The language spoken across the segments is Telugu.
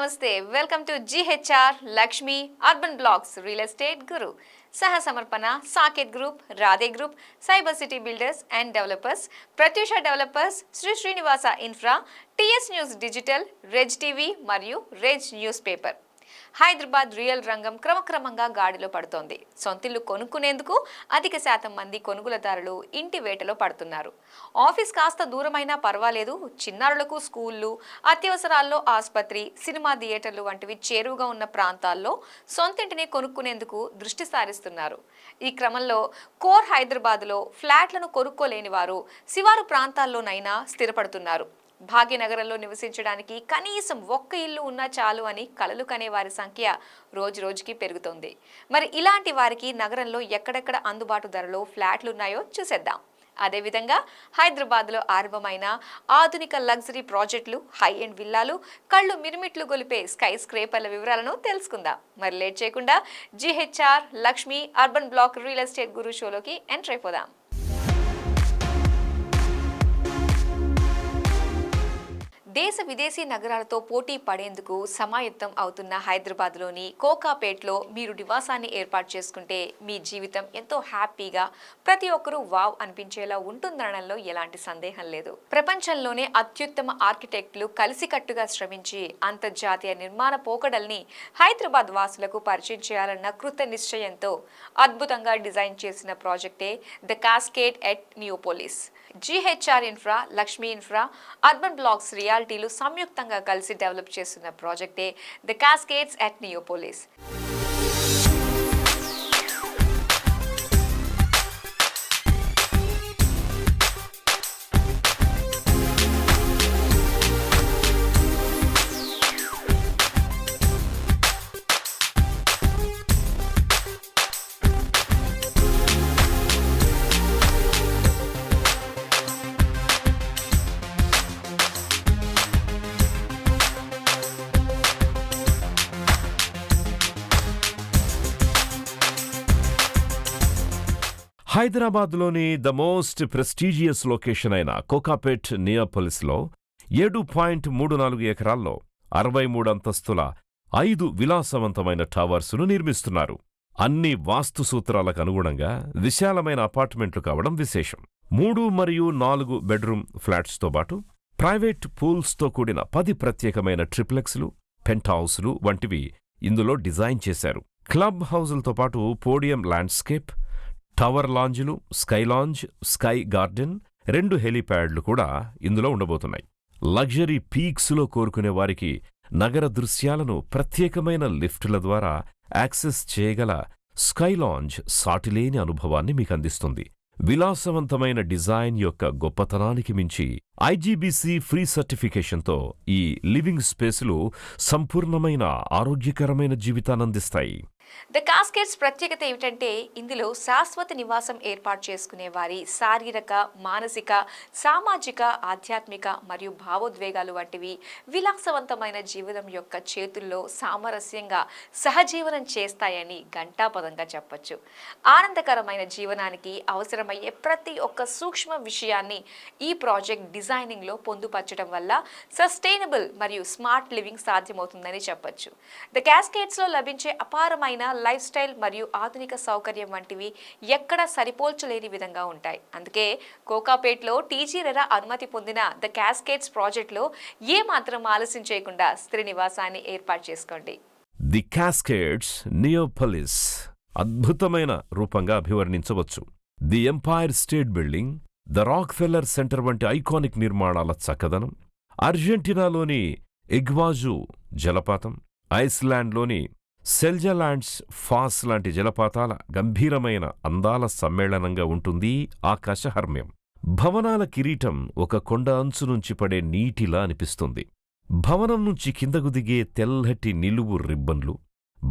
నమస్తే welcome to GHR Lakshmi urban blocks real estate guru సహ సమర్పణ Saket group Radhe group cyber city builders and developers Pratyusha developers Srinivasa infra TS news digital రెజ్ టీవీ మరియు రెజ్ న్యూస్ పేపర్. హైదరాబాద్ రియల్ రంగం క్రమక్రమంగా గాడిలో పడుతోంది. సొంతిల్లు కొనుక్కునేందుకు అధిక శాతం మంది కొనుగోలుదారులు ఇంటి వేటలో పడుతున్నారు. ఆఫీస్ కాస్త దూరమైనా పర్వాలేదు, చిన్నారులకు స్కూళ్లు, అత్యవసరాల్లో ఆసుపత్రి, సినిమా థియేటర్లు వంటివి చేరువుగా ఉన్న ప్రాంతాల్లో సొంతింటిని కొనుక్కునేందుకు దృష్టి సారిస్తున్నారు. ఈ క్రమంలో కోర్ హైదరాబాద్లో ఫ్లాట్లను కొనుక్కోలేని వారు శివారు ప్రాంతాల్లోనైనా స్థిరపడుతున్నారు. భాగ్యనగరంలో నివసించడానికి కనీసం ఒక్క ఇల్లు ఉన్నా చాలు అని కలలు కనే వారి సంఖ్య రోజు రోజుకి పెరుగుతోంది. మరి ఇలాంటి వారికి నగరంలో ఎక్కడెక్కడ అందుబాటు ధరలో ఫ్లాట్లు ఉన్నాయో చూసేద్దాం. అదేవిధంగా హైదరాబాద్లో ఆరంభమైన ఆధునిక లగ్జరీ ప్రాజెక్టులు, హై ఎండ్ విల్లాలు, కళ్ళు మిరుమిట్లు గొలిపే స్కై స్క్రేపర్ల వివరాలను తెలుసుకుందాం. మరి లేట్ చేయకుండా GHR Lakshmi urban block real estate guru షోలోకి ఎంటర్ అయిపోదాం. దేశ విదేశీ నగరాలతో పోటీ పడేందుకు సమాయత్తం అవుతున్న హైదరాబాద్లోని కోకాపేట్లో మీరు నివాసాన్ని ఏర్పాటు చేసుకుంటే మీ జీవితం ఎంతో హ్యాపీగా, ప్రతి ఒక్కరూ వావ్ అనిపించేలా ఉంటుందనడంలో ఎలాంటి సందేహం లేదు. ప్రపంచంలోనే అత్యుత్తమ ఆర్కిటెక్టులు కలిసికట్టుగా శ్రమించి అంతర్జాతీయ నిర్మాణ పోకడల్ని హైదరాబాద్ వాసులకు పరిచయం చేయాలన్న కృత నిశ్చయంతో అద్భుతంగా డిజైన్ చేసిన ప్రాజెక్టే the cascade at Neopolis. GHR infra, Lakshmi infra, urban blocks రియాలిటీలు సంయుక్తంగా కలిసి డెవలప్ చేస్తున్న ప్రాజెక్టే ద కాస్కేడ్స్ ఎట్ నియోపోలిస్. హైదరాబాద్లోని ద మోస్ట్ ప్రెస్టీజియస్ లొకేషన్ అయిన కోకాపేట్ నియోపోలిస్లో 7.34 ఎకరాల్లో 63 అంతస్తుల 5 విలాసవంతమైన టవర్సును నిర్మిస్తున్నారు. అన్ని వాస్తు సూత్రాలకు అనుగుణంగా విశాలమైన అపార్ట్మెంట్లు కావడం విశేషం. 3 మరియు 4 బెడ్రూమ్ ఫ్లాట్స్తో పాటు ప్రైవేట్ పూల్స్తో కూడిన 10 ప్రత్యేకమైన ట్రిప్లెక్స్లు, పెంట్ హౌస్లు వంటివి ఇందులో డిజైన్ చేశారు. క్లబ్ హౌజులతో పాటు పోడియం ల్యాండ్స్కేప్, టవర్ లాంజ్లు, స్కై లాంజ్, స్కై గార్డెన్, 2 హెలీప్యాడ్లు కూడా ఇందులో ఉండబోతున్నాయి. లగ్జరీ పీక్స్లో కోరుకునే వారికి నగర దృశ్యాలను ప్రత్యేకమైన లిఫ్టుల ద్వారా యాక్సెస్ చేయగల స్కై లాంజ్ సాటిలేని అనుభవాన్ని మీకందిస్తుంది. విలాసవంతమైన డిజైన్ యొక్క గొప్పతనానికి మించి ఐజీబీసీ ఫ్రీ సర్టిఫికేషన్తో ఈ లివింగ్ స్పేసులు సంపూర్ణమైన ఆరోగ్యకరమైన జీవితాన్నందిస్తాయి. ద కాస్కేడ్స్ ప్రత్యేకత ఏమిటంటే ఇందులో శాశ్వత నివాసం ఏర్పాటు చేసుకునే వారి శారీరక, మానసిక, సామాజిక, ఆధ్యాత్మిక మరియు భావోద్వేగాలు వంటివి విలాసవంతమైన జీవనం యొక్క చేతుల్లో సామరస్యంగా సహజీవనం చేస్తాయని ఘంటాపదంగా చెప్పొచ్చు. ఆనందకరమైన జీవనానికి అవసరమయ్యే ప్రతి ఒక్క సూక్ష్మ విషయాన్ని ఈ ప్రాజెక్ట్ డిజైనింగ్లో పొందుపరచడం వల్ల సస్టైనబుల్ మరియు స్మార్ట్ లివింగ్ సాధ్యమవుతుందని చెప్పొచ్చు. ద కాస్కేడ్స్లో లభించే అపారమైన లైఫ్ స్టైల్ మరియు ఆధునిక సౌకర్యం వంటివి ఎక్కడా సరిపోల్చలేని విధంగా ఉంటాయి. అందుకే కోకాపేట్లో టీజీ రెరా అనుమతి పొందిన ద కాస్కేడ్స్ ప్రాజెక్టులో ఏ మాత్రం ఆలస్యం చేయకుండా స్థిర నివాసాన్ని ఏర్పాటు చేసుకోండి. ది కాస్కేడ్స్ నియోపోలిస్ అద్భుతమైన రూపంగా అభివర్ణించవచ్చు. The Empire State Building, the Rockefeller Center వంటి ఐకానిక్ నిర్మాణాల చక్కదనం, అర్జెంటీనాలోని ఇగ్వాజు జలపాతం, ఐస్లాండ్లోని సెల్జలాండ్స్ ఫాస్ లాంటి జలపాతాల గంభీరమైన అందాల సమ్మేళనంగా ఉంటుంది ఆకాశహర్మ్యం. భవనాల కిరీటం ఒక కొండ అంచు నుంచి పడే నీటిలా అనిపిస్తుంది. భవనం నుంచి కిందకు దిగే తెల్లటి నిలువు రిబ్బన్లు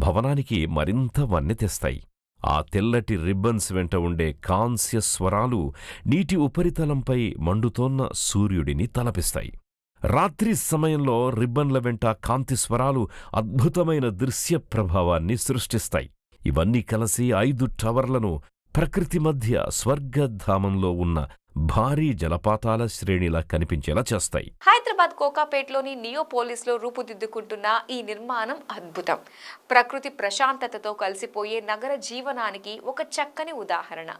భవనానికి మరింత వన్నె తెస్తాయి. ఆ తెల్లటి రిబ్బన్స్ వెంట ఉండే కాంస్య స్వరాలు నీటి ఉపరితలంపై మండుతోన్న సూర్యుడిని తలపిస్తాయి. రాత్రి సమయంలో రిబ్బన్ల వెంట కాంతి స్వరాలు అద్భుతమైన దృశ్య ప్రభావాన్ని సృష్టిస్తాయి. ఇవన్నీ కలిసి 5 టవర్లను ప్రకృతి మధ్య స్వర్గధామంలో ఉన్న భారీ జలపాతాల శ్రేణిలా కనిపించేలా చేస్తాయి. హైదరాబాద్ కోకాపేట్లోని నియోపోలిస్లో రూపుదిద్దుకుంటున్న ఈ నిర్మాణం అద్భుతం. ప్రకృతి ప్రశాంతతతో కలిసిపోయే నగర జీవనానికి ఒక చక్కని ఉదాహరణ.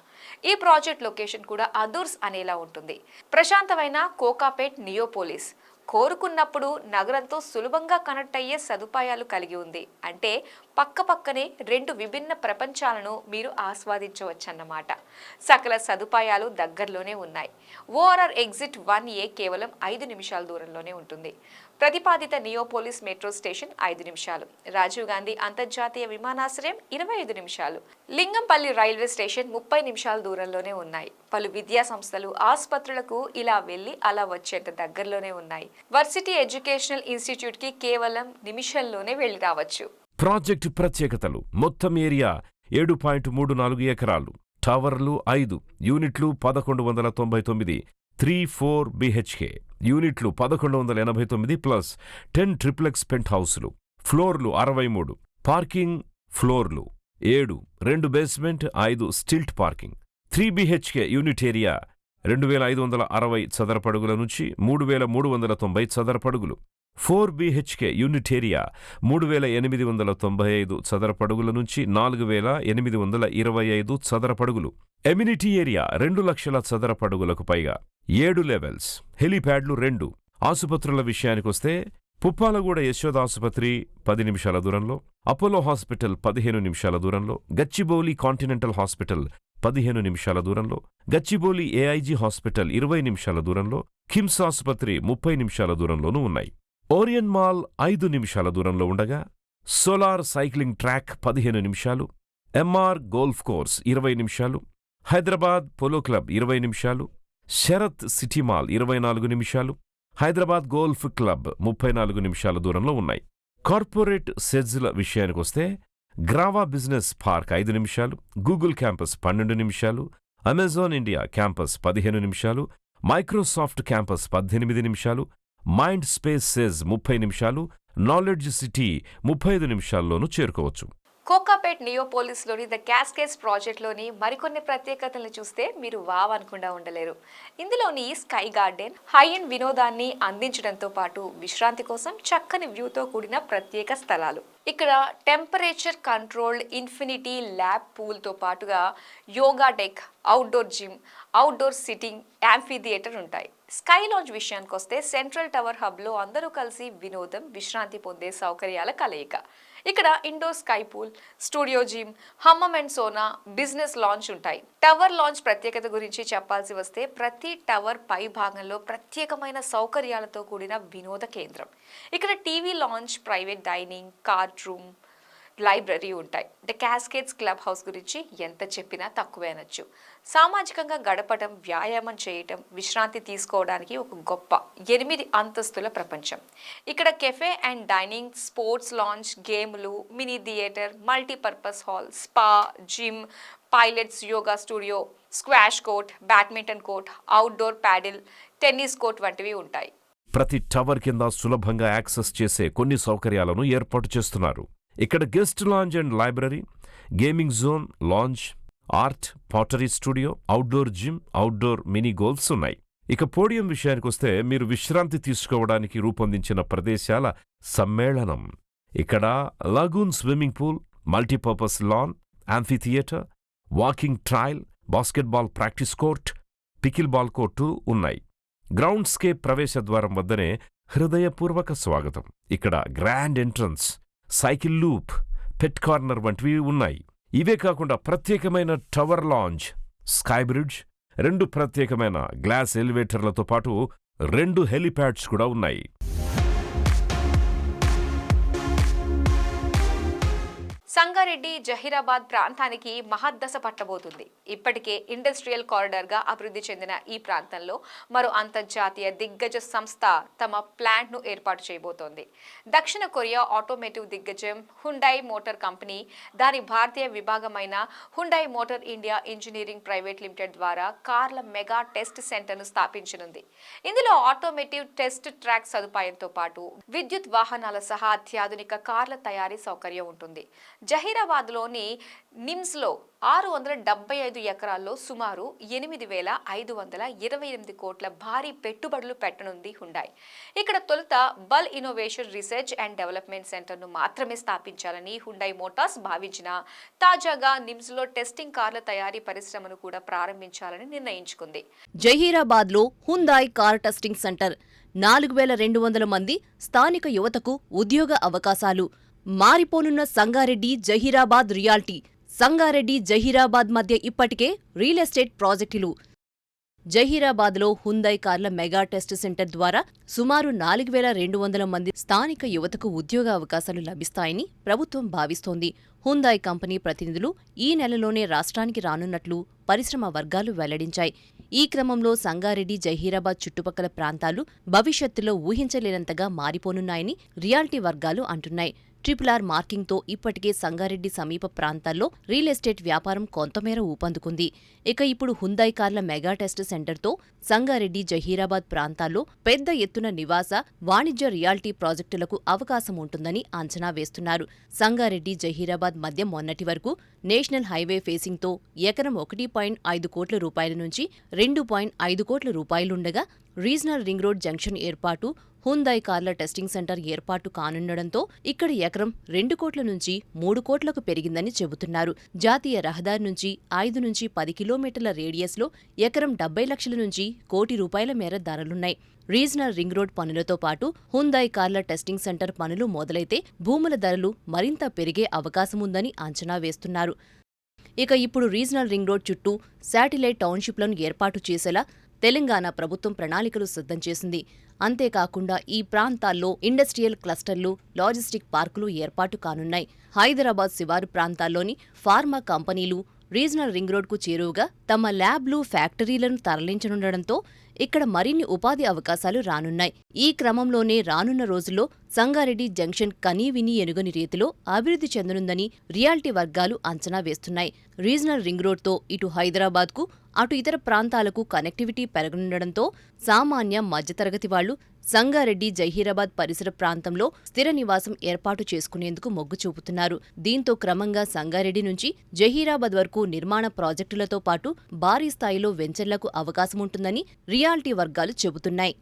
ఈ ప్రాజెక్ట్ లొకేషన్ కూడా అదూర్స్ అనేలా ఉంటుంది. ప్రశాంతమైన కోకాపేట్ నియోపోలిస్ కోరుకున్నప్పుడు నగరంతో సులభంగా కనెక్ట్ అయ్యే సదుపాయాలు కలిగి ఉంది. అంటే పక్కపక్కనే రెండు విభిన్న ప్రపంచాలను మీరు ఆస్వాదించవచ్చన్నమాట. సకల సదుపాయాలు దగ్గరలోనే ఉన్నాయి. ఓఆర్ఆర్ ఎగ్జిట్ 1A కేవలం 5 నిమిషాల దూరంలోనే ఉంటుంది. ప్రతిపాదిత నియోపోలిస్ మెట్రో స్టేషన్ 5 నిమిషాలు, రాజీవ్ గాంధీ అంతర్జాతీయ విమానాశ్రయం 25 నిమిషాలు, లింగంపల్లి రైల్వే స్టేషన్ 30 నిమిషాల దూరంలోనే ఉన్నాయి. పలు విద్యా సంస్థలు, ఆసుపత్రులకు ఇలా వెళ్లి అలా వచ్చేంత దగ్గరలోనే ఉన్నాయి. వర్సిటీ ఎడ్యుకేషనల్ ఇన్స్టిట్యూట్ కి కేవలం నిమిషంలోనే వెళ్లి రావచ్చు. ప్రాజెక్టు ప్రత్యేకతలు: మొత్తం ఏరియా 7.34 ఎకరాలు, టవర్లు 5, యూనిట్లు 1199, 3-4 BHK, యూనిట్లు 1189 ప్లస్ 10 ట్రిప్లెక్స్ పెంట్ హౌసులు, ఫ్లోర్లు 63, పార్కింగ్ ఫ్లోర్లు 7, 2 basement, 5 stilt parking. 3 BHK unit area 2560 చదరపడుగుల నుంచి 3390 చదరపడుగులు. 4 BHK యూనిట్ ఏరియా 3895 చదరపడుగుల నుంచి 4825 చదరపడుగులు. ఎమ్యూనిటీ ఏరియా 2 లక్షల చదరపడుగులకు పైగా. 7 లెవెల్స్. హెలీప్యాడ్లు 2. ఆసుపత్రుల విషయానికొస్తే పుప్పాలగూడ యశోద ఆసుపత్రి 10 నిమిషాల దూరంలో, అపోలో హాస్పిటల్ 15 నిమిషాల దూరంలో, గచ్చిబౌలి కాంటినెంటల్ హాస్పిటల్ 15 నిమిషాల దూరంలో, గచ్చిబౌలి ఏఐజీ హాస్పిటల్ 20 నిమిషాల దూరంలో, కిమ్స్ ఆసుపత్రి 30 నిమిషాల దూరంలోనూ ఉన్నాయి. ఓరియన్ మాల్ 5 నిమిషాల దూరంలో ఉండగా, సోలార్ సైక్లింగ్ ట్రాక్ 15 నిమిషాలు, ఎంఆర్ గోల్ఫ్ కోర్స్ 20 నిమిషాలు, హైదరాబాద్ పోలో క్లబ్ 20 నిమిషాలు, శరత్ సిటీ మాల్ 24 నిమిషాలు, హైదరాబాద్ గోల్ఫ్ క్లబ్ 34 నిమిషాల దూరంలో ఉన్నాయి. కార్పొరేట్ సెజ్ల విషయానికొస్తే గ్రావా బిజినెస్ పార్క్ 5 నిమిషాలు, గూగుల్ క్యాంపస్ 12 నిమిషాలు, అమెజాన్ ఇండియా క్యాంపస్ 15 నిమిషాలు, మైక్రోసాఫ్ట్ క్యాంపస్ 18 నిమిషాలు, మైండ్ స్పేస్ సెజ్ 30 నిమిషాలు, నాలెడ్జ్ సిటీ 35 నిమిషాల్లోనూ చేరుకోవచ్చు. కోకాపేట్ నియోపోలిస్లోని ద క్యాస్కేడ్స్ ప్రాజెక్ట్లోని మరికొన్ని ప్రత్యేకతలను చూస్తే మీరు వావ్ అనకుండా ఉండలేరు. ఇందులోని స్కై గార్డెన్ హై అండ్ వినోదాన్ని అందించడంతో పాటు విశ్రాంతి కోసం చక్కని వ్యూతో కూడిన ప్రత్యేక స్థలాలు. ఇక్కడ టెంపరేచర్ కంట్రోల్డ్ ఇన్ఫినిటీ ల్యాబ్ పూల్తో పాటుగా yoga deck, outdoor gym, outdoor sitting, amphi theatre ఉంటాయి. స్కై లాంజ్ విషయానికి వస్తే సెంట్రల్ టవర్ హబ్లో అందరూ కలిసి వినోదం, విశ్రాంతి పొందే సౌకర్యాల కలయిక. ఇక్కడ indoor sky pool, studio gym, hammam and sauna, business lounge ఉంటాయి. టవర్ లాంచ్ ప్రత్యేకత గురించి చెప్పాల్సి వస్తే ప్రతి టవర్ పై భాగంలో ప్రత్యేకమైన సౌకర్యాలతో కూడిన వినోద కేంద్రం. ఇక్కడ TV launch, private dining, card room, library ఉంటాయి. ద క్యాస్కేడ్స్ క్లబ్ హౌస్ గురించి ఎంత చెప్పినా తక్కువే అనొచ్చు. సామాజికంగా గడపడం, వ్యాయామం చేయటం, విశ్రాంతి తీసుకోవడానికి ఒక గొప్ప 8 అంతస్తుల ప్రపంచం. ఇక్కడ cafe and dining, sports lounge, గేమ్లు, mini theatre, multipurpose hall, spa, gym, pilates yoga studio, squash court, badminton court, outdoor paddle, tennis court వంటివి ఉంటాయి. ప్రతి టవర్ కింద సులభంగా యాక్సెస్ చేసే కొన్ని సౌకర్యాలను ఏర్పాటు చేస్తున్నారు. ఇక్కడ guest lounge and library, gaming zone, lounge, art, pottery studio, outdoor gym, outdoor mini golfs ఉన్నాయి. ఇక పోడియం విషయానికొస్తే మీరు విశ్రాంతి తీసుకోవడానికి రూపొందించిన ప్రదేశాల సమ్మేళనం. ఇక్కడ lagoon swimming pool, multipurpose lawn, amphitheatre, walking trail, basketball practice court, pickleball court ఉన్నాయి. గ్రౌండ్ స్కేప్ ప్రవేశ ద్వారం వద్దనే హృదయపూర్వక స్వాగతం. ఇక్కడ grand entrance, cycle loop, pet corner వంటివి ఉన్నాయి. ఇవే కాకుండా ప్రత్యేకమైన టవర్ లాంజ్, స్కై బ్రిడ్జ్, 2 ప్రత్యేకమైన గ్లాస్ ఎలివేటర్లతో పాటు 2 హెలీప్యాడ్స్ కూడా ఉన్నాయి. సంగారెడ్డి, జహీరాబాద్ ప్రాంతానికి మహద్దశ పట్టబోతుంది. ఇప్పటికే ఇండస్ట్రియల్ కారిడార్గా అభివృద్ధి చెందిన ఈ ప్రాంతంలో మరో అంతర్జాతీయ దిగ్గజ సంస్థ తమ ప్లాంట్ను ఏర్పాటు చేయబోతోంది. దక్షిణ కొరియా ఆటోమేటివ్ దిగ్గజం హుండాయ్ మోటార్ కంపెనీ దాని భారతీయ విభాగమైన Hyundai motor India engineering private limited ద్వారా కార్ల మెగా టెస్ట్ సెంటర్ను స్థాపించనుంది. ఇందులో ఆటోమేటివ్ టెస్ట్ ట్రాక్ సదుపాయంతో పాటు విద్యుత్ వాహనాల సహా అత్యాధునిక కార్ల తయారీ సౌకర్యం ఉంటుంది. జహీరాబాద్లోని నిమ్స్లో 675 ఎకరాల్లో సుమారు 8,528 కోట్ల భారీ పెట్టుబడులు పెట్టనుంది హుండాయ్. ఇక్కడ తొలుత బల్ ఇన్నోవేషన్ రీసెర్చ్ అండ్ డెవలప్మెంట్ సెంటర్ను మాత్రమే స్థాపించాలని హుండాయ్ మోటార్స్ భావించిన తాజాగా నిమ్స్లో టెస్టింగ్ కార్ల తయారీ పరిశ్రమను కూడా ప్రారంభించాలని నిర్ణయించుకుంది. జహీరాబాద్లో హుందాయ్ కార్ టెస్టింగ్ సెంటర్, 4,200 మంది స్థానిక యువతకు ఉద్యోగ అవకాశాలు, మారిపోనున్న సంగారెడ్డి జహీరాబాద్ రియాల్టీ, సంగారెడ్డి జహీరాబాద్ మధ్య ఇప్పటికే రియల్ ఎస్టేట్ ప్రాజెక్టులు. జహీరాబాద్లో హుందాయ్ కార్ల మెగా టెస్ట్ సెంటర్ ద్వారా సుమారు 4,200 మంది స్థానిక యువతకు ఉద్యోగ అవకాశాలు లభిస్తాయని ప్రభుత్వం భావిస్తోంది. హుందాయ్ కంపెనీ ప్రతినిధులు ఈ నెలలోనే రాష్ట్రానికి రానున్నట్లు పరిశ్రమ వర్గాలు వెల్లడించాయి. ఈ క్రమంలో సంగారెడ్డి జహీరాబాద్ చుట్టుపక్కల ప్రాంతాలు భవిష్యత్తులో ఊహించలేనంతగా మారిపోనున్నాయని రియాల్టీ వర్గాలు అంటున్నాయి. RRR మార్కింగ్తో ఇప్పటికే సంగారెడ్డి సమీప ప్రాంతాల్లో రియల్ ఎస్టేట్ వ్యాపారం కొంతమేర ఊపందుకుంది. ఇక ఇప్పుడు హుందాయ్ కార్ల మెగా టెస్ట్ సెంటర్తో సంగారెడ్డి జహీరాబాద్ ప్రాంతాల్లో పెద్ద ఎత్తున నివాస, వాణిజ్య రియాల్టీ ప్రాజెక్టులకు అవకాశం ఉంటుందని అంచనా వేస్తున్నారు. సంగారెడ్డి జహీరాబాద్ మధ్య మొన్నటి వరకు నేషనల్ హైవే ఫేసింగ్తో ఎకరం 1.5 కోట్ల రూపాయల నుంచి 2.5 కోట్ల రూపాయలుండగా రీజనల్ రింగ్ రోడ్ జంక్షన్ ఏర్పాటు, హుందాయ్ కార్ల టెస్టింగ్ సెంటర్ ఏర్పాటు కానుండడంతో ఇక్కడ ఎకరం 2 కోట్ల నుంచి 3 కోట్లకు పెరిగిందని చెబుతున్నారు. జాతీయ రహదారి నుంచి 5 నుంచి 10 కిలోమీటర్ల రేడియస్లో ఎకరం 70 లక్షల నుంచి కోటి రూపాయల మేర ధరలున్నాయి. రీజనల్ రింగ్ రోడ్ పనులతో పాటు హుందాయ్ కార్ల టెస్టింగ్ సెంటర్ పనులు మొదలైతే భూముల ధరలు మరింత పెరిగే అవకాశముందని అంచనా వేస్తున్నారు. ఇక ఇప్పుడు రీజనల్ రింగ్ రోడ్ చుట్టూ శాటిలైట్ టౌన్షిప్లను ఏర్పాటు చేసేలా తెలంగాణ ప్రభుత్వం ప్రణాళికలు సిద్ధం చేసింది. అంతేకాకుండా ఈ ప్రాంతాల్లో ఇండస్ట్రియల్ క్లస్టర్లు, లాజిస్టిక్ పార్కులు ఏర్పాటు కానున్నాయి. హైదరాబాద్ శివారు ప్రాంతాల్లోని ఫార్మా కంపెనీలు రీజనల్ రింగ్ రోడ్కు చేరువగా తమ ల్యాబ్లు, ఫ్యాక్టరీలను తరలించనుండడంతో ఇక్కడ మరిన్ని ఉపాధి అవకాశాలు రానున్నాయి. ఈ క్రమంలోనే రానున్న రోజుల్లో సంగారెడ్డి జంక్షన్ కనీవినీ ఎనుగని రీతిలో అభివృద్ధి చెందనుందని రియాల్టీ వర్గాలు అంచనా వేస్తున్నాయి. రీజనల్ రింగ్ రోడ్తో ఇటు హైదరాబాద్కు, అటు ఇతర ప్రాంతాలకు కనెక్టివిటీ పెరగనుండడంతో సామాన్య, మధ్యతరగతి వాళ్లు సంగారెడ్డి జహీరాబాద్ పరిసర ప్రాంతంలో స్థిర నివాసం ఏర్పాటు చేసుకునేందుకు మొగ్గు చూపుతున్నారు. దీంతో క్రమంగా సంగారెడ్డి నుంచి జహీరాబాద్ వరకు నిర్మాణ ప్రాజెక్టులతో పాటు భారీ స్థాయిలో వెంచర్లకు అవకాశముంటుందని రియాల్టీ వర్గాలు చెబుతున్నాయి.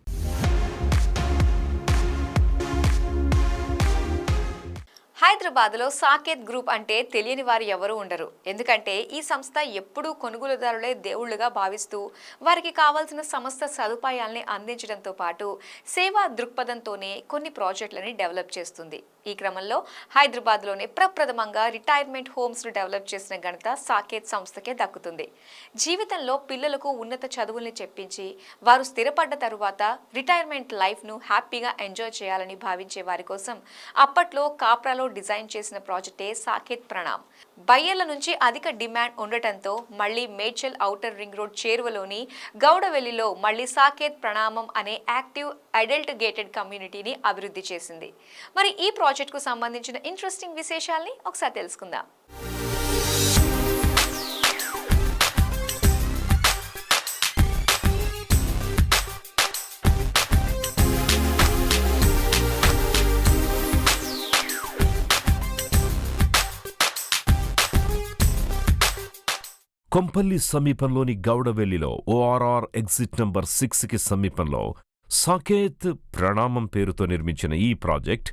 హైదరాబాద్లో సాకేత్ గ్రూప్ అంటే తెలియని వారు ఎవరూ ఉండరు. ఎందుకంటే ఈ సంస్థ ఎప్పుడూ కొనుగోలుదారులే దేవుళ్లుగా భావిస్తూ వారికి కావాల్సిన సమస్త సదుపాయాల్ని అందించడంతో పాటు సేవా దృక్పథంతోనే కొన్ని ప్రాజెక్టులని డెవలప్ చేస్తుంది. ఈ క్రమంలో హైదరాబాద్లోనే ప్రప్రథమంగా రిటైర్మెంట్ హోమ్స్ను డెవలప్ చేసిన ఘనత సాకేత్ సంస్థకే దక్కుతుంది. జీవితంలో పిల్లలకు ఉన్నత చదువుల్ని చెప్పించి వారు స్థిరపడ్డ తరువాత రిటైర్మెంట్ లైఫ్ను హ్యాపీగా ఎంజాయ్ చేయాలని భావించే వారి కోసం అప్పట్లో కాప్రాలో డిజైన్ చేసిన ప్రాజెక్టే సాకేత్ ప్రణామ్. బయ్యర్ల నుంచి అధిక డిమాండ్ ఉండటంతో మళ్లీ మేడ్చల్ ఔటర్ రింగ్ రోడ్ చేరువలోని గౌడవెల్లిలో మళ్లీ సాకేత్ ప్రణామం అనే యాక్టివ్ అడల్ట్ గేటెడ్ కమ్యూనిటీని అభివృద్ధి చేసింది. మరి ఈ ప్రాజెక్టుకు సంబంధించిన ఇంట్రెస్టింగ్ విశేషాల్ని ఒకసారి తెలుసుకుందాం. కొంపల్లి సమీపంలోని గౌడవెల్లిలో ORR ఎగ్జిట్ నంబర్ 6కి సమీపంలో సాకేత్ ప్రణామం పేరుతో నిర్మించిన ఈ ప్రాజెక్ట్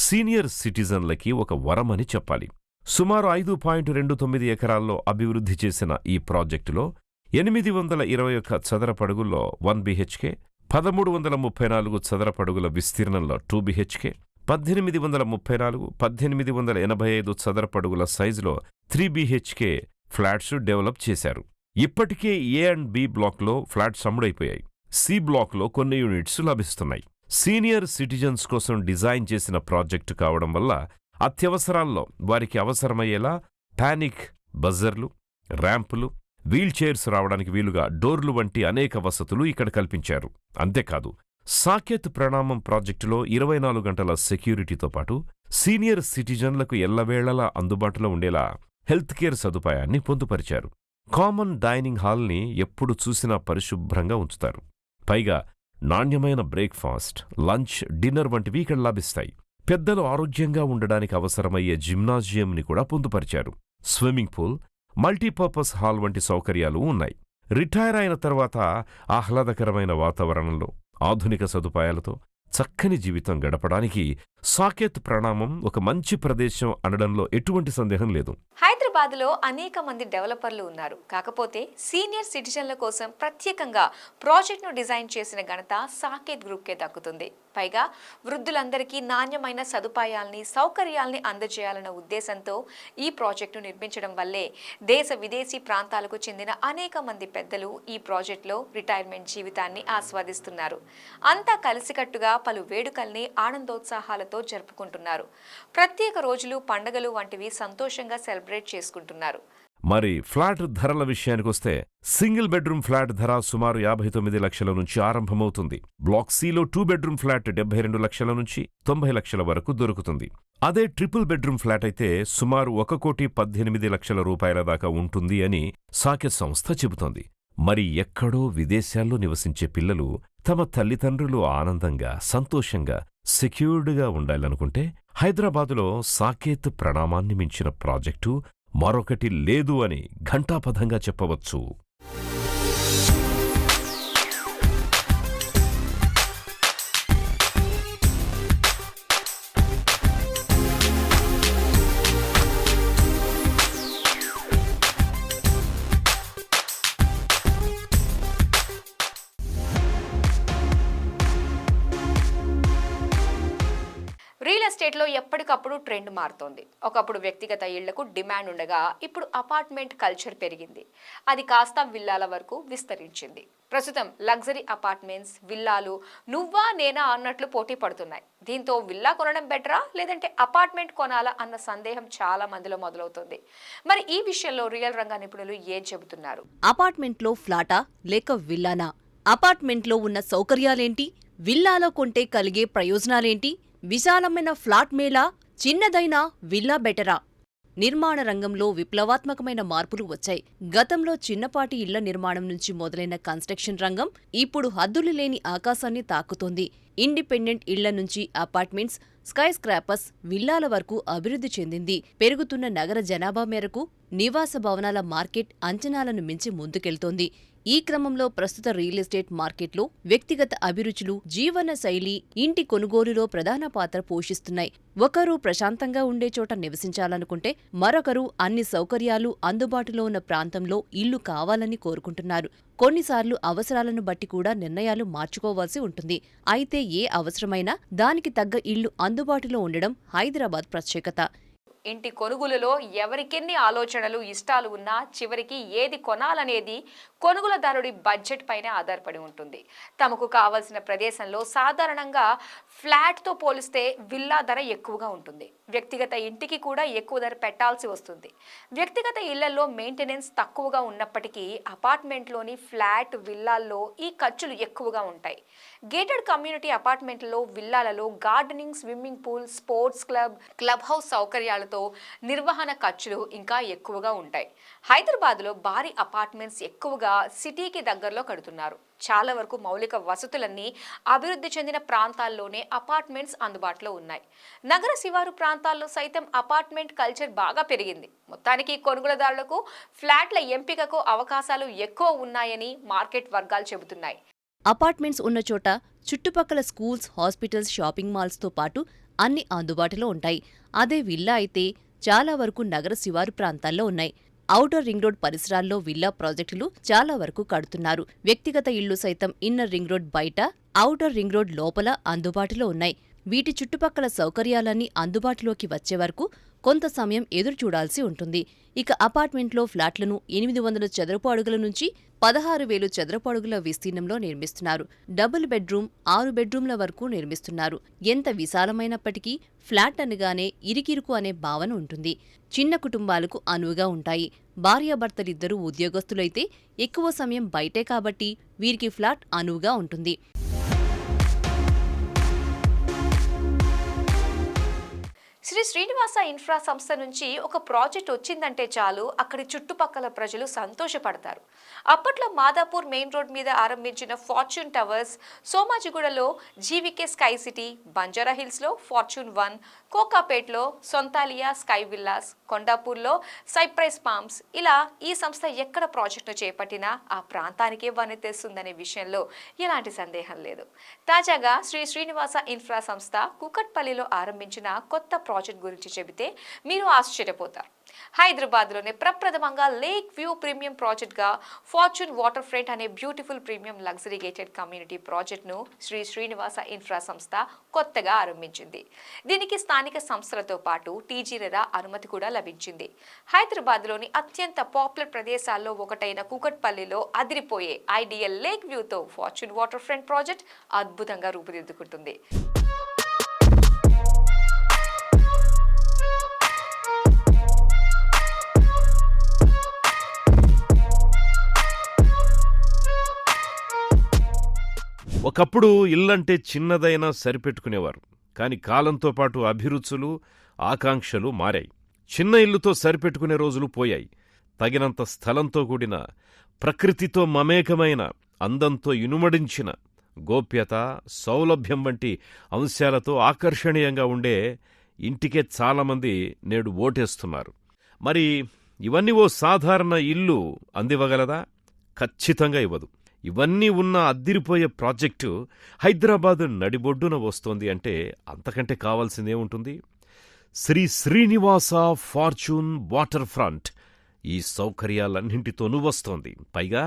సీనియర్ సిటిజన్లకి ఒక వరమని చెప్పాలి. సుమారు 5.29 ఎకరాల్లో అభివృద్ధి చేసిన ఈ ప్రాజెక్టులో 821 చదరపడుగుల్లో 1 BHK, 1334 చదరపడుగుల విస్తీర్ణంలో 2 BHK, 1834, 1885 చదరపడుగుల సైజులో 3 BHK ఫ్లాట్స్ డెవలప్ చేశారు. ఇప్పటికే A అండ్ B బ్లాక్లో ఫ్లాట్స్ అమ్ముడైపోయాయి. C బ్లాక్లో కొన్ని యూనిట్స్ లభిస్తున్నాయి. సీనియర్ సిటిజన్స్ కోసం డిజైన్ చేసిన ప్రాజెక్టు కావడం వల్ల అత్యవసరాల్లో వారికి అవసరమయ్యేలా పానిక్ బజర్లు, ర్యాంపులు, వీల్ చైర్స్ రావడానికి వీలుగా డోర్లు వంటి అనేక వసతులు ఇక్కడ కల్పించారు. అంతేకాదు సాకేత్ ప్రణామం ప్రాజెక్టులో 24 గంటల సెక్యూరిటీతో పాటు సీనియర్ సిటిజన్లకు ఎల్లవేళలా అందుబాటులో ఉండేలా హెల్త్ కేర్ సదుపాయాన్ని పొందుపరిచారు. కామన్ డైనింగ్ హాల్ని ఎప్పుడు చూసినా పరిశుభ్రంగా ఉంచుతారు. పైగా నాణ్యమైన బ్రేక్ఫాస్ట్, లంచ్, డిన్నర్ వంటివి ఇక్కడ లభిస్తాయి. పెద్దలు ఆరోగ్యంగా ఉండడానికి అవసరమయ్యే జిమ్నాజియంని కూడా పొందుపరిచారు. స్విమ్మింగ్ పూల్, మల్టీపర్పస్ హాల్ వంటి సౌకర్యాలు ఉన్నాయి. రిటైర్ అయిన తర్వాత ఆహ్లాదకరమైన వాతావరణంలో ఆధునిక సదుపాయాలతో చక్కని జీవితం గడపడానికి సాకేత్ ప్రణామం ఒక మంచి ప్రదేశం అనడంలో ఎటువంటి సందేహం లేదు. హైదరాబాద్లో అనేక మంది డెవలపర్లు ఉన్నారు. కాకపోతే సీనియర్ సిటిజన్ల కోసం ప్రత్యేకంగా ప్రాజెక్ట్ను డిజైన్ చేసిన ఘనత సాకేత్ గ్రూప్కే దక్కుతుంది. పైగా వృద్ధులందరికీ నాణ్యమైన సదుపాయాల్ని, సౌకర్యాల్ని అందజేయాలన్న ఉద్దేశంతో ఈ ప్రాజెక్టు నిర్మించడం వల్లే దేశ విదేశీ ప్రాంతాలకు చెందిన అనేక మంది పెద్దలు ఈ ప్రాజెక్టులో రిటైర్మెంట్ జీవితాన్ని ఆస్వాదిస్తున్నారు. అంతా కలిసికట్టుగా పలు వేడుకల్ని ఆనందోత్సాహాలతో జరుపుకుంటున్నారు. ప్రత్యేక రోజులు, పండుగలు వంటివి సంతోషంగా సెలబ్రేట్ చేసుకుంటున్నారు. మరి ఫ్లాట్ ధరల విషయానికొస్తే సింగిల్ బెడ్రూమ్ ఫ్లాట్ ధర సుమారు 59 లక్షల నుంచి ఆరంభమవుతుంది. బ్లాక్ సిలో 2 బెడ్రూమ్ ఫ్లాట్ 72 లక్షల నుంచి 90 లక్షల వరకు దొరుకుతుంది. అదే ట్రిపుల్ బెడ్రూమ్ ఫ్లాట్ అయితే సుమారు 1,18 లక్షల రూపాయల దాకా ఉంటుంది అని సాకేత్ సంస్థ చెబుతోంది. మరి ఎక్కడో విదేశాల్లో నివసించే పిల్లలు తమ తల్లిదండ్రులు ఆనందంగా, సంతోషంగా, సెక్యూర్డ్గా ఉండాలనుకుంటే హైదరాబాదులో సాకేత్ ప్రణామాన్ని మించిన ప్రాజెక్టు మరొకటి లేదు అని ఘంటాపథంగా చెప్పవచ్చు. రియల్ ఎస్టేట్లో ఎప్పటికప్పుడు ట్రెండ్ మారుతోంది. ఒకప్పుడు వ్యక్తిగత ఇళ్లకు డిమాండ్ ఉండగా ఇప్పుడు అపార్ట్మెంట్ కల్చర్ పెరిగింది. అది కాస్త విల్లాల వరకు విస్తరించింది. ప్రస్తుతం లగ్జరీ అపార్ట్మెంట్స్, విల్లాలు నువ్వా నేనా అన్నట్లు పోటీ పడుతున్నాయి. దీంతో విల్లా కొనడం బెటరా లేదంటే అపార్ట్మెంట్ కొనాలా అన్న సందేహం చాలా మందిలో మొదలవుతుంది. మరి ఈ విషయంలో రియల్ రంగ నిపుణులు ఏం చెబుతున్నారు? అపార్ట్మెంట్లో ఫ్లాటా లేక విల్లానా? అపార్ట్మెంట్లో ఉన్న సౌకర్యాలేంటి? విల్లాలో కొంటే కలిగే ప్రయోజనాలేంటి? విశాలమైన ఫ్లాట్ మేలా, చిన్నదైనా విల్లా బెటరా? నిర్మాణ రంగంలో విప్లవాత్మకమైన మార్పులు వచ్చాయి. గతంలో చిన్నపాటి ఇళ్ల నిర్మాణం నుంచి మొదలైన కన్స్ట్రక్షన్ రంగం ఇప్పుడు హద్దులు లేని ఆకాశాన్ని తాకుతోంది. ఇండిపెండెంట్ ఇళ్ల నుంచి అపార్ట్మెంట్స్, స్కై స్క్రాపర్స్, విల్లాల వరకు అభివృద్ధి చెందింది. పెరుగుతున్న నగర జనాభా మేరకు నివాస భవనాల మార్కెట్ అంచనాలను మించి ముందుకెళ్తోంది. ఈ క్రమంలో ప్రస్తుత రియల్ ఎస్టేట్ మార్కెట్లో వ్యక్తిగత అభిరుచులు, జీవన శైలి ఇంటి కొనుగోలులో ప్రధాన పాత్ర పోషిస్తున్నాయి. ఒకరు ప్రశాంతంగా ఉండే చోట నివసించాలనుకుంటే మరొకరు అన్ని సౌకర్యాలు అందుబాటులో ఉన్న ప్రాంతంలో ఇల్లు కావాలని కోరుకుంటున్నారు. కొన్నిసార్లు అవసరాలను బట్టి కూడా నిర్ణయాలు మార్చుకోవాల్సి ఉంటుంది. అయితే ఏ అవసరమైనా దానికి తగ్గ ఇల్లు అందుబాటులో ఉండడం హైదరాబాద్ ప్రత్యేకత. ఇంటి కొనుగోలులో ఎవరికెన్ని ఆలోచనలు, ఇష్టాలు ఉన్నా చివరికి ఏది కొనాలనేది కొనుగోలుదారుడి బడ్జెట్ పైన ఆధారపడి ఉంటుంది. తమకు కావలసిన ప్రదేశంలో సాధారణంగా ఫ్లాట్తో పోలిస్తే విల్లా ధర ఎక్కువగా ఉంటుంది. వ్యక్తిగత ఇంటికి కూడా ఎక్కువ ధర పెట్టాల్సి వస్తుంది. వ్యక్తిగత ఇళ్లలో మెయింటెనెన్స్ తక్కువగా ఉన్నప్పటికీ అపార్ట్మెంట్లోని ఫ్లాట్, విల్లాల్లో ఈ ఖర్చులు ఎక్కువగా ఉంటాయి. గేటెడ్ కమ్యూనిటీ అపార్ట్మెంట్లలో, విల్లాలలో gardening, swimming pool, sports club house సౌకర్యాలతో నిర్వహణ ఖర్చులు ఇంకా ఎక్కువగా ఉంటాయి. హైదరాబాద్లో భారీ అపార్ట్మెంట్స్ ఎక్కువగా సిటీకి దగ్గరలో కడుతున్నారు. చాలా వరకు మౌలిక వసతులన్నీ అభివృద్ధి చెందిన ప్రాంతాల్లోనే అపార్ట్మెంట్స్ అందుబాటులో ఉన్నాయి. నగర శివారు ప్రాంతాల్లో సైతం అపార్ట్మెంట్ కల్చర్ బాగా పెరిగింది. మొత్తానికి కొనుగోలుదారులకు ఫ్లాట్ల ఎంపికకు అవకాశాలు ఎక్కువ ఉన్నాయని మార్కెట్ వర్గాలు చెబుతున్నాయి. అపార్ట్మెంట్స్ ఉన్న చోట చుట్టుపక్కల స్కూల్స్, హాస్పిటల్స్, షాపింగ్ మాల్స్తో పాటు అన్ని అందుబాటులో ఉంటాయి. అదే విల్లా అయితే చాలా వరకు నగర శివారు ప్రాంతాల్లో ఉన్నాయి. ఔటర్ రింగ్ రోడ్ పరిసరాల్లో విల్లా ప్రాజెక్టులు చాలా వరకు కడుతున్నారు. వ్యక్తిగత ఇళ్లు సైతం ఇన్నర్ రింగ్ రోడ్ బయట, ఔటర్ రింగ్ రోడ్ లోపల అందుబాటులో ఉన్నాయి. వీటి చుట్టుపక్కల సౌకర్యాలన్నీ అందుబాటులోకి వచ్చే వరకు కొంత సమయం ఎదురు చూడాల్సి ఉంటుంది. ఇక అపార్ట్మెంట్లో ఫ్లాట్లను 800 చదరపు అడుగుల నుంచి 16,000 చదరపు అడుగుల విస్తీర్ణంలో నిర్మిస్తున్నారు. డబుల్ బెడ్రూమ్, 6 బెడ్రూమ్ల వరకు నిర్మిస్తున్నారు. ఎంత విశాలమైనప్పటికీ ఫ్లాట్ అనగానే ఇరికిరుకు అనే భావన ఉంటుంది. చిన్న కుటుంబాలకు అనువుగా ఉంటాయి. భార్యాభర్తలిద్దరూ ఉద్యోగస్తులైతే ఎక్కువ సమయం బయటే కాబట్టి వీరికి ఫ్లాట్ అనువుగా ఉంటుంది. శ్రీ శ్రీనివాస ఇన్ఫ్రా సంస్థ నుంచి ఒక ప్రాజెక్ట్ వచ్చిందంటే చాలు అక్కడి చుట్టుపక్కల ప్రజలు సంతోషపడతారు. అప్పట్లో మాదాపూర్ మెయిన్ రోడ్ మీద ఆరంభించిన ఫార్చ్యూన్ టవర్స్, సోమాజిగూడలో జీవికే స్కై సిటీ, బంజారా హిల్స్లో ఫార్చ్యూన్ 1, కోకాపేట్లో సొంతాలియా స్కై విల్లాస్, కొండాపూర్లో సైప్రైస్ పామ్స్, ఇలా ఈ సంస్థ ఎక్కడ ప్రాజెక్టును చేపట్టినా ఆ ప్రాంతానికే వన్నె తెస్తుందనే విషయంలో ఎలాంటి సందేహం లేదు. తాజాగా శ్రీ శ్రీనివాస ఇన్ఫ్రా సంస్థ కూకట్పల్లిలో ఆరంభించిన కొత్త ప్రాజెక్ట్ గురించి చెబితే మీరు ఆశ్చర్యపోతారు. హైదరాబాద్లోనే ప్రప్రథమంగా లేక్ వ్యూ ప్రీమియం ప్రాజెక్ట్గా ఫార్చ్యూన్ వాటర్ ఫ్రంట్ అనే beautiful premium luxury gated community ప్రాజెక్ట్ను శ్రీ శ్రీనివాస ఇన్ఫ్రా సంస్థ కొత్తగా ఆరంభించింది. దీనికి స్థానిక సంస్థలతో పాటు టీజీరెరా అనుమతి కూడా లభించింది. హైదరాబాద్లోని అత్యంత పాపులర్ ప్రదేశాల్లో ఒకటైన కూకట్పల్లిలో అదిరిపోయే ఐడియల్ లేక్ వ్యూతో ఫార్చ్యూన్ వాటర్ ఫ్రంట్ ప్రాజెక్ట్ అద్భుతంగా రూపుదిద్దుకుంటుంది. ఒకప్పుడు ఇల్లంటే చిన్నదైనా సరిపెట్టుకునేవారు. కాని కాలంతో పాటు అభిరుచులు, ఆకాంక్షలు మారాయి. చిన్న ఇల్లుతో సరిపెట్టుకునే రోజులు పోయాయి. తగినంత స్థలంతో కూడిన, ప్రకృతితో మమేకమైన, అందంతో ఇనుమడించిన, గోప్యత, సౌలభ్యం వంటి అంశాలతో ఆకర్షణీయంగా ఉండే ఇంటికే చాలామంది నేడు ఓటేస్తున్నారు. మరి ఇవన్నీ ఓ సాధారణ ఇల్లు అందివ్వగలదా? ఖచ్చితంగా ఇవ్వదు. ఇవన్నీ ఉన్న అద్దిరిపోయే ప్రాజెక్టు హైదరాబాద్ నడిబొడ్డున వస్తోంది అంటే అంతకంటే కావాల్సిందేముంటుంది? Shri Srinivasa fortune water front ఈ సౌకర్యాలన్నింటితోనూ వస్తోంది. పైగా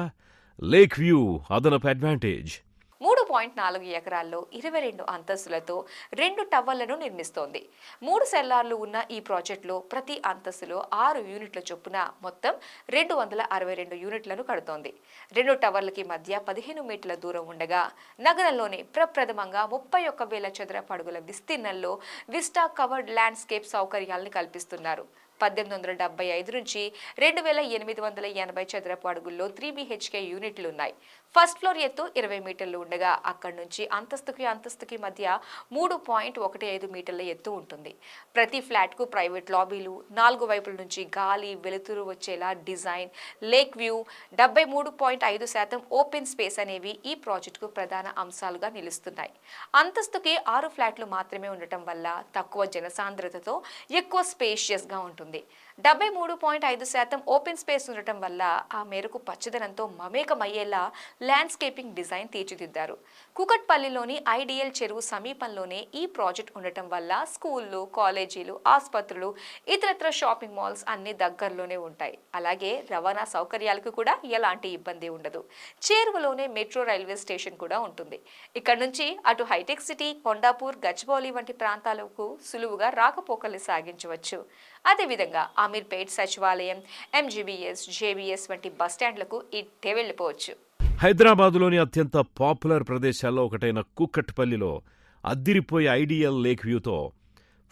లేక్ వ్యూ అదనపు అడ్వాంటేజ్. 3.4 ఎకరాల్లో 22 అంతస్తులతో 2 టవర్లను నిర్మిస్తోంది. 3 సెల్లార్లు ఉన్న ఈ ప్రాజెక్టులో ప్రతి అంతస్తులో 6 యూనిట్ల చొప్పున మొత్తం 262 యూనిట్లను కడుతోంది. 2 టవర్లకి మధ్య 15 మీటర్ల దూరం ఉండగా నగరంలోనే ప్రప్రథమంగా 31,000 చదరపు అడుగుల విస్తీర్ణంలో విస్టా కవర్డ్ ల్యాండ్స్కేప్ సౌకర్యాలను కల్పిస్తున్నారు. 1875 నుంచి 2,880 చదరపు అడుగుల్లో 3 BHK యూనిట్లున్నాయి. ఫస్ట్ ఫ్లోర్ ఎత్తు 20 మీటర్లు ఉండగా అక్కడి నుంచి అంతస్తుకి మధ్య 3.15 మీటర్ల ఎత్తు ఉంటుంది. ప్రతి ఫ్లాట్కు ప్రైవేట్ లాబీలు, 4 వైపుల నుంచి గాలి, వెలుతురు వచ్చేలా design, lake view, 73.5% open space అనేవి ఈ ప్రాజెక్టుకు ప్రధాన అంశాలుగా నిలుస్తున్నాయి. అంతస్తుకి 6 ఫ్లాట్లు మాత్రమే ఉండటం వల్ల తక్కువ జనసాంద్రతతో ఎక్కువ స్పేషియస్గా ఉంటుంది. 73.5% ఓపెన్ స్పేస్ ఉండటం వల్ల ఆ మేరకు పచ్చదనంతో మమేకమయ్యేలా ల్యాండ్స్కేపింగ్ డిజైన్ తీర్చిదిద్దారు. కూకట్పల్లిలోని ఐడియల్ చెరువు సమీపంలోనే ఈ ప్రాజెక్ట్ ఉండటం వల్ల స్కూళ్లు, కాలేజీలు, ఆసుపత్రులు, ఇతరత్ర షాపింగ్ మాల్స్ అన్ని దగ్గరలోనే ఉంటాయి. అలాగే రవాణా సౌకర్యాలకు కూడా ఎలాంటి ఇబ్బంది ఉండదు. చేరువలోనే మెట్రో రైల్వే స్టేషన్ కూడా ఉంటుంది. ఇక్కడ నుంచి అటు హైటెక్ సిటీ, కొండాపూర్, గచ్చిబౌలి వంటి ప్రాంతాలకు సులువుగా రాకపోకలు సాగించవచ్చు. అదేవిధంగా అమీర్పేట్, సచివాలయం, MGBS, JBS వంటి బస్టాండ్లకు ఇట్టే వెళ్లిపోవచ్చు. హైదరాబాదులోని అత్యంత పాపులర్ ప్రదేశాల్లో ఒకటైన కూకట్పల్లిలో అద్దిరిపోయే ఐడియల్ లేక్ వ్యూతో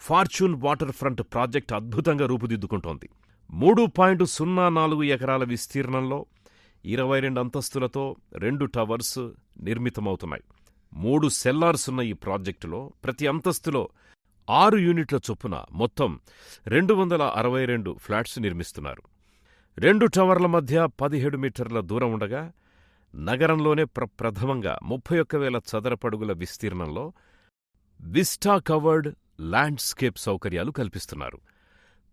ఫార్చ్యూన్ వాటర్ ఫ్రంట్ ప్రాజెక్ట్ అద్భుతంగా రూపుదిద్దుకుంటోంది. 3.04 ఎకరాల విస్తీర్ణంలో 22 అంతస్తులతో 2 టవర్స్ నిర్మితమవుతున్నాయి. 3 సెల్లార్స్ ఉన్న ఈ ప్రాజెక్టులో ప్రతి అంతస్తులో 6 యూనిట్ల చొప్పున మొత్తం 262 ఫ్లాట్స్ నిర్మిస్తున్నారు. 2 టవర్ల మధ్య 17 మీటర్ల దూరం ఉండగా నగరంలోనే ప్రప్రథమంగా 31,000 చదరపడుగుల విస్తీర్ణంలో విస్టా కవర్డ్ ల్యాండ్స్కేప్ సౌకర్యాలు కల్పిస్తున్నారు.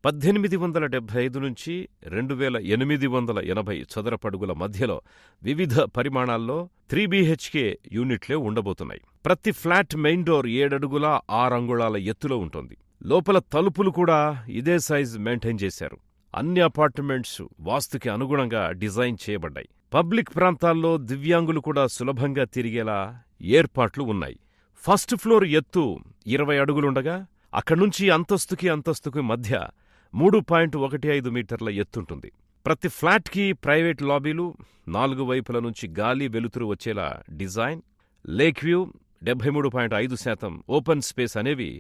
1875 నుంచి 2,880 చదరపడుగుల మధ్యలో వివిధ పరిమాణాల్లో 3 BHK యూనిట్లే ఉండబోతున్నాయి. ప్రతి ఫ్లాట్ మెయిన్ డోర్ 7 అడుగుల 6 అంగుళాల ఎత్తులో ఉంటుంది. లోపల తలుపులు కూడా ఇదే సైజ్ మెయింటైన్ చేశారు. అన్ని అపార్ట్మెంట్స్ వాస్తుకి అనుగుణంగా డిజైన్ చేయబడ్డాయి. పబ్లిక్ ప్రాంతాల్లో దివ్యాంగులు కూడా సులభంగా తిరిగేలా ఏర్పాట్లు ఉన్నాయి. ఫస్ట్ ఫ్లోర్ ఎత్తు 20 అడుగులుండగా అక్కడ్నుంచి అంతస్తుకి మధ్య 3.15 మీటర్ల ఎత్తుంటుంది. ప్రతి ఫ్లాట్కి ప్రైవేట్ లాబీలు, 4 వైపుల నుంచి గాలి, వెలుతురు వచ్చేలా design, lake view, 73.5% open space అనేవి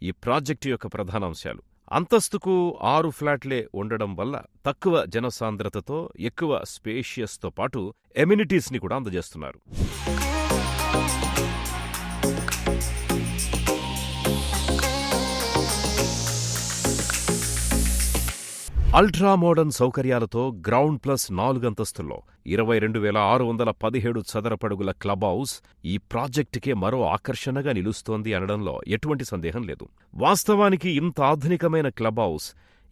ఈ ప్రాజెక్టు యొక్క ప్రధాన అంశాలు. అంతస్తుకు 6 ఫ్లాట్లే ఉండడం వల్ల తక్కువ జనసాంద్రతతో ఎక్కువ స్పేషియస్తో పాటు ఎమ్యూనిటీస్ని కూడా అందజేస్తున్నారు. అల్ట్రా మోడర్న్ సౌకర్యాలతో గ్రౌండ్ ప్లస్ 4 అంతస్తుల్లో 22,617 చదరపడుగుల క్లబ్ హౌస్ ఈ ప్రాజెక్టుకే మరో ఆకర్షణగా నిలుస్తోంది అనడంలో ఎటువంటి సందేహం లేదు. వాస్తవానికి ఇంత ఆధునికమైన క్లబ్ హౌస్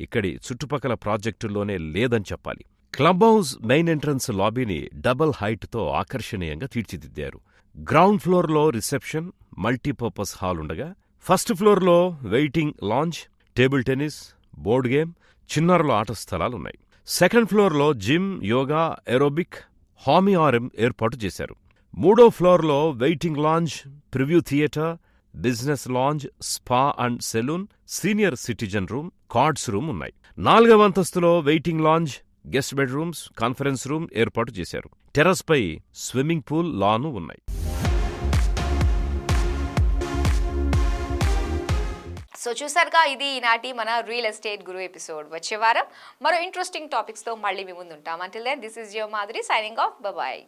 ఇక్కడి చుట్టుపక్కల ప్రాజెక్టుల్లోనే లేదని చెప్పాలి. క్లబ్ హౌస్ మెయిన్ ఎంట్రన్స్ లాబీని డబుల్ హైట్తో ఆకర్షణీయంగా తీర్చిదిద్దారు. గ్రౌండ్ ఫ్లోర్లో రిసెప్షన్, మల్టీపర్పస్ హాల్ ఉండగా, ఫస్ట్ ఫ్లోర్లో waiting lounge, table tennis, board game, చిన్నారుల ఆట స్థలాలున్నాయి. సెకండ్ ఫ్లోర్లో జిమ్, యోగా, ఏరోబిక్, హామీ ఏర్పాటు చేశారు. మూడో ఫ్లోర్లో waiting lounge, preview theatre, business lounge, spa and salon, senior citizen room, cards room ఉన్నాయి. 4వ అంతస్తులో waiting lounge, guest bedrooms, conference room ఏర్పాటు చేశారు. టెర్రస్పై స్విమ్మింగ్ పూల్, లాను ఉన్నాయి. సో చూసారుగా, ఇది ఈనాటి మన రియల్ ఎస్టేట్ గురు ఎపిసోడ్. వచ్చే వారం మరో ఇంట్రెస్టింగ్ టాపిక్స్తో మళ్ళీ మీ ముందు ఉంటాం. Until then, this is your Madhuri signing off. Bye.